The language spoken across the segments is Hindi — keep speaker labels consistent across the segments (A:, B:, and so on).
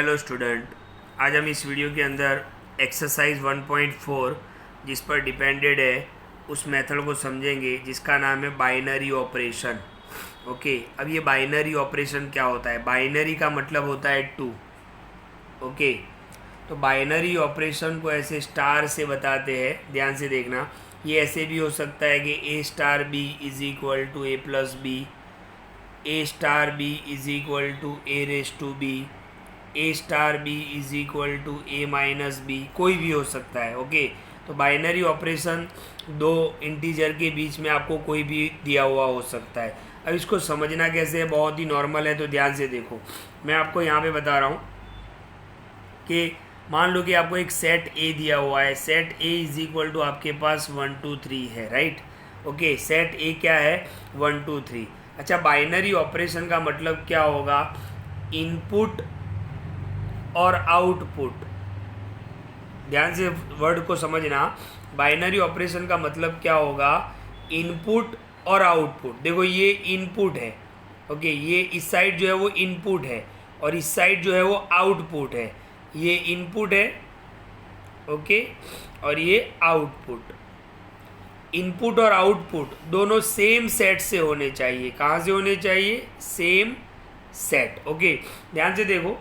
A: हेलो स्टूडेंट, आज हम इस वीडियो के अंदर एक्सरसाइज 1.4 जिस पर डिपेंडेड है उस मेथड को समझेंगे जिसका नाम है बाइनरी ऑपरेशन। ओके, अब ये बाइनरी ऑपरेशन क्या होता है? बाइनरी का मतलब होता है 2। ओके, तो बाइनरी ऑपरेशन को ऐसे स्टार से बताते हैं, ध्यान से देखना। ये ऐसे भी हो सकता है कि A star B is equal to A plus B, A star B is equal to A raise to B, A star B is equal to A minus B, कोई भी हो सकता है। ओके, तो बाइनरी ऑपरेशन दो इंटीजर के बीच में आपको कोई भी दिया हुआ हो सकता है। अब इसको समझना कैसे है, बहुत ही नॉर्मल है, तो ध्यान से देखो। मैं आपको यहाँ पे बता रहा हूँ कि मान लो कि आपको एक सेट ए दिया हुआ है। Set A is equal to आपके पास 1 2 3 है, राइट। ओके, सेट ए क्या है? 1 2 3। अच्छा, बाइनरी ऑपरेशन का मतलब क्या होगा? इनपुट और आउटपुट, ध्यान से वर्ड को समझना। बाइनरी ऑपरेशन का मतलब क्या होगा? इनपुट और आउटपुट। देखो, ये इनपुट है। ओके, ये इस साइड जो है वो इनपुट है और इस साइड जो है वो आउटपुट है। ये इनपुट है, ओके, और ये आउटपुट। इनपुट और आउटपुट दोनों सेम सेट से होने चाहिए। कहाँ से होने चाहिए? Same set. ओके, ध्यान से देखो।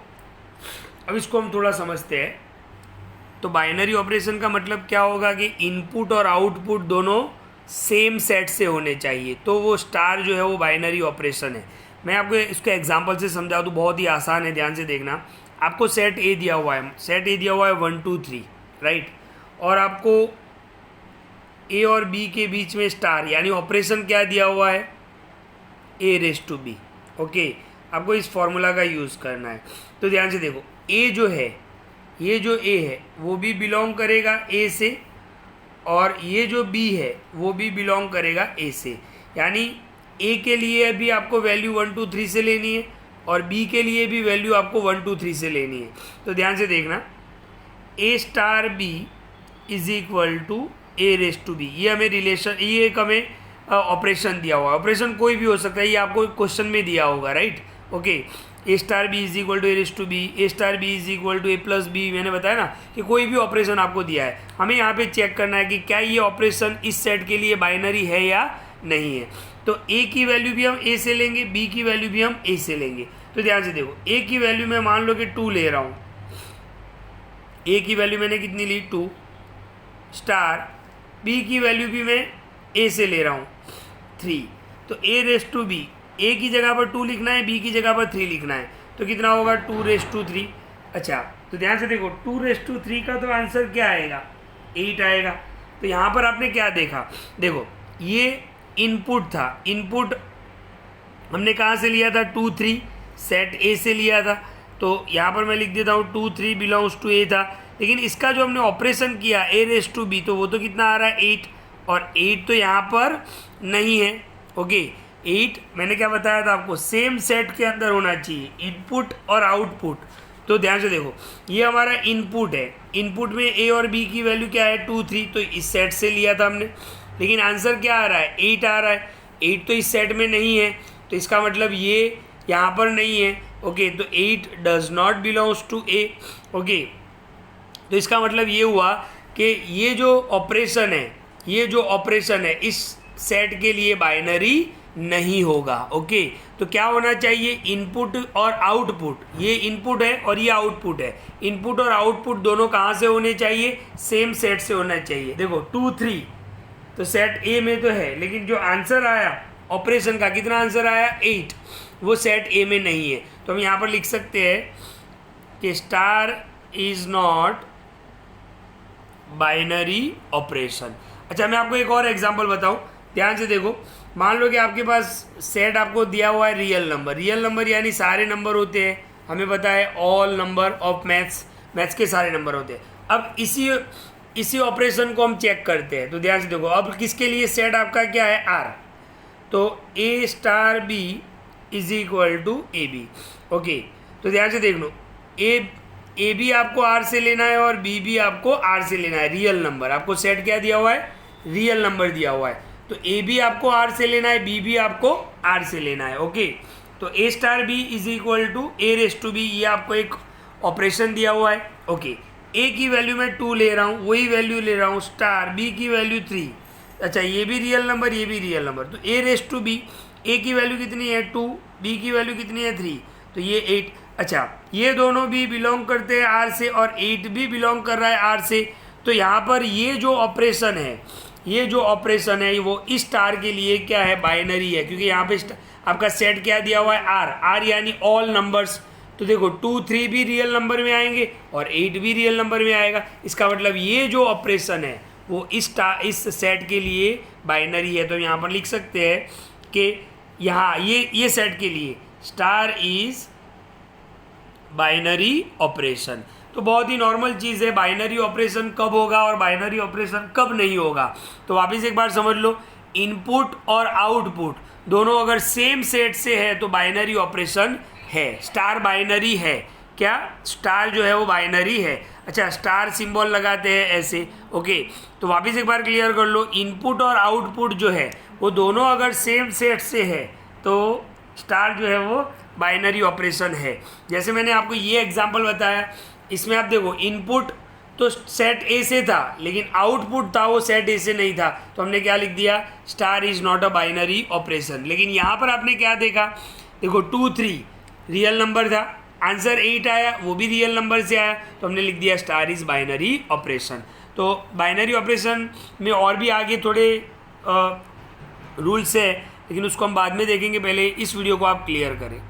A: अब इसको हम थोड़ा समझते हैं। तो बाइनरी ऑपरेशन का मतलब क्या होगा कि इनपुट और आउटपुट दोनों सेम सेट से होने चाहिए, तो वो स्टार जो है वो बाइनरी ऑपरेशन है। मैं आपको इसके एग्जांपल से समझा दूँ, बहुत ही आसान है, ध्यान से देखना। आपको सेट ए दिया हुआ है, सेट ए दिया हुआ है 1 2 3, राइट, और आपको ए और बी के बीच में स्टार यानी ऑपरेशन क्या दिया हुआ है? ए रेस टू बी। ओके, आपको इस फॉर्मूला का यूज़ करना है। तो ध्यान से देखो, ए जो है, ये जो ए है वो भी बिलोंग करेगा ए से, और ये जो बी है वो भी बिलोंग करेगा ए से। यानी ए के लिए भी आपको वैल्यू 1 2 3 से लेनी है और बी के लिए भी वैल्यू आपको 1 2 3 से लेनी है। तो ध्यान से देखना, A star B is equal to A raise to B. ये हमें रिलेशन, ये एक हमें ऑपरेशन दिया हुआ है। ऑपरेशन कोई भी हो सकता है, ये आपको क्वेश्चन में दिया होगा, right. Okay, A star B is equal to A raise to B, A star B is equal to A plus B. मैंने बताया ना कि कोई भी ऑपरेशन आपको दिया है, हमें यहाँ पे चेक करना है कि क्या ये ऑपरेशन इस सेट के लिए बाइनरी है या नहीं है। तो ए की वैल्यू भी हम ए से लेंगे, बी की वैल्यू भी हम ए से लेंगे। तो ध्यान से देखो, ए की वैल्यू मैं मान लो कि 2 ले रहा हूँ। ए की वैल्यू मैंने कितनी ली? 2 स्टार। बी की वैल्यू भी मैं ए से ले रहा हूँ 3। तो ए रेस टू बी, ए की जगह पर 2 लिखना है, बी की जगह पर 3 लिखना है, तो कितना होगा? 2 रेस टू 3। अच्छा, तो ध्यान से देखो, 2 रेस टू 3 का तो आंसर क्या आएगा? 8 आएगा। तो यहाँ पर आपने क्या देखा? देखो, ये इनपुट था। इनपुट हमने कहाँ से लिया था? 2 3, सेट ए से लिया था। तो यहाँ पर मैं लिख देता हूँ 2 3 बिलोंग्स टू ए था। लेकिन इसका जो हमने ऑपरेशन किया ए रेस टू बी, तो वो तो कितना आ रहा है? 8, और 8 तो यहाँ पर नहीं है। ओके, 8 मैंने क्या बताया था आपको? सेम सेट के अंदर होना चाहिए, इनपुट और आउटपुट। तो ध्यान से देखो, ये हमारा इनपुट है। इनपुट में ए और बी की वैल्यू क्या है? 2 3, तो इस सेट से लिया था हमने। लेकिन आंसर क्या आ रहा है? 8 आ रहा है। 8 तो इस सेट में नहीं है, तो इसका मतलब ये यहाँ पर नहीं है। ओके, तो 8 does not belongs to A. Okay, तो इसका मतलब ये हुआ कि ये जो ऑपरेशन है, ये जो ऑपरेशन है इस सेट के लिए बाइनरी नहीं होगा। ओके, तो क्या होना चाहिए? इनपुट और आउटपुट। ये इनपुट है और ये आउटपुट है। इनपुट और आउटपुट दोनों कहाँ से होने चाहिए? सेम सेट से होना चाहिए। देखो 2 3 तो सेट ए में तो है, लेकिन जो आंसर आया ऑपरेशन का, कितना आंसर आया? 8, वो सेट ए में नहीं है। तो हम यहाँ पर लिख सकते हैं कि star is not binary operation. अच्छा, मैं आपको एक और एग्जांपल बताऊं, ध्यान से देखो। मान लो कि आपके पास सेट आपको दिया हुआ है रियल नंबर। रियल नंबर यानी सारे नंबर होते हैं, हमें पता है ऑल नंबर ऑफ मैथ्स के सारे नंबर होते हैं। अब इसी ऑपरेशन को हम चेक करते हैं। तो ध्यान से देखो, अब किसके लिए सेट आपका क्या है? आर। तो A star B is equal to A B. Okay, तो ध्यान से देख लो, ए बी आपको आर से लेना है और बी भी आपको आर से लेना है। रियल नंबर आपको सेट क्या दिया हुआ है? रियल नंबर दिया हुआ है। तो ए भी आपको आर से लेना है, बी भी आपको आर से लेना है। ओके, तो A star B is equal to A raise to B, ये आपको एक ऑपरेशन दिया हुआ है, ओके, ए की वैल्यू मैं 2 ले रहा हूँ, वही वैल्यू ले रहा हूँ स्टार, बी की वैल्यू 3, अच्छा ये भी रियल नंबर, ये भी रियल नंबर, तो ए रेस टू बी, ए की वैल्यू कितनी है 2, बी की वैल्यू कितनी है 3, तो ये 8, अच्छा ये दोनों भी बिलोंग करते हैं आर से और 8 भी बिलोंग कर रहा है आर से, तो यहाँ पर ये जो ऑपरेशन है वो इस स्टार के लिए क्या है, बाइनरी है, क्योंकि यहाँ पे आपका सेट क्या दिया हुआ है, आर यानी ऑल नंबर्स, तो देखो 2 3 भी रियल नंबर में आएंगे और 8 भी रियल नंबर में आएगा, इसका मतलब ये जो ऑपरेशन है वो इस सेट के लिए बाइनरी है। तो यहाँ पर लिख सकते हैं कि यहाँ ये सेट के लिए स्टार इज बाइनरी ऑपरेशन। तो बहुत ही नॉर्मल चीज़ है, बाइनरी ऑपरेशन कब होगा और बाइनरी ऑपरेशन कब नहीं होगा। तो वापस एक बार समझ लो, इनपुट और आउटपुट दोनों अगर सेम सेट से है तो बाइनरी ऑपरेशन है, स्टार बाइनरी है, क्या स्टार जो है वो बाइनरी है। अच्छा स्टार सिंबल लगाते हैं ऐसे, ओके, तो वापस एक बार क्लियर कर लो, इनपुट और आउटपुट जो है वो दोनों अगर सेम सेट से है तो स्टार जो है वो बाइनरी ऑपरेशन है। जैसे मैंने आपको ये एग्जांपल बताया, इसमें आप देखो इनपुट तो सेट ए से था लेकिन आउटपुट था वो सेट ए से नहीं था, तो हमने क्या लिख दिया, star is not a binary operation. लेकिन यहाँ पर आपने क्या देखा, देखो 2 3 रियल नंबर था, आंसर 8 आया, वो भी रियल नंबर से आया, तो हमने लिख दिया स्टार इज बाइनरी ऑपरेशन। तो बाइनरी ऑपरेशन में और भी आगे थोड़े रूल्स है, लेकिन उसको हम बाद में देखेंगे, पहले इस वीडियो को आप क्लियर करें।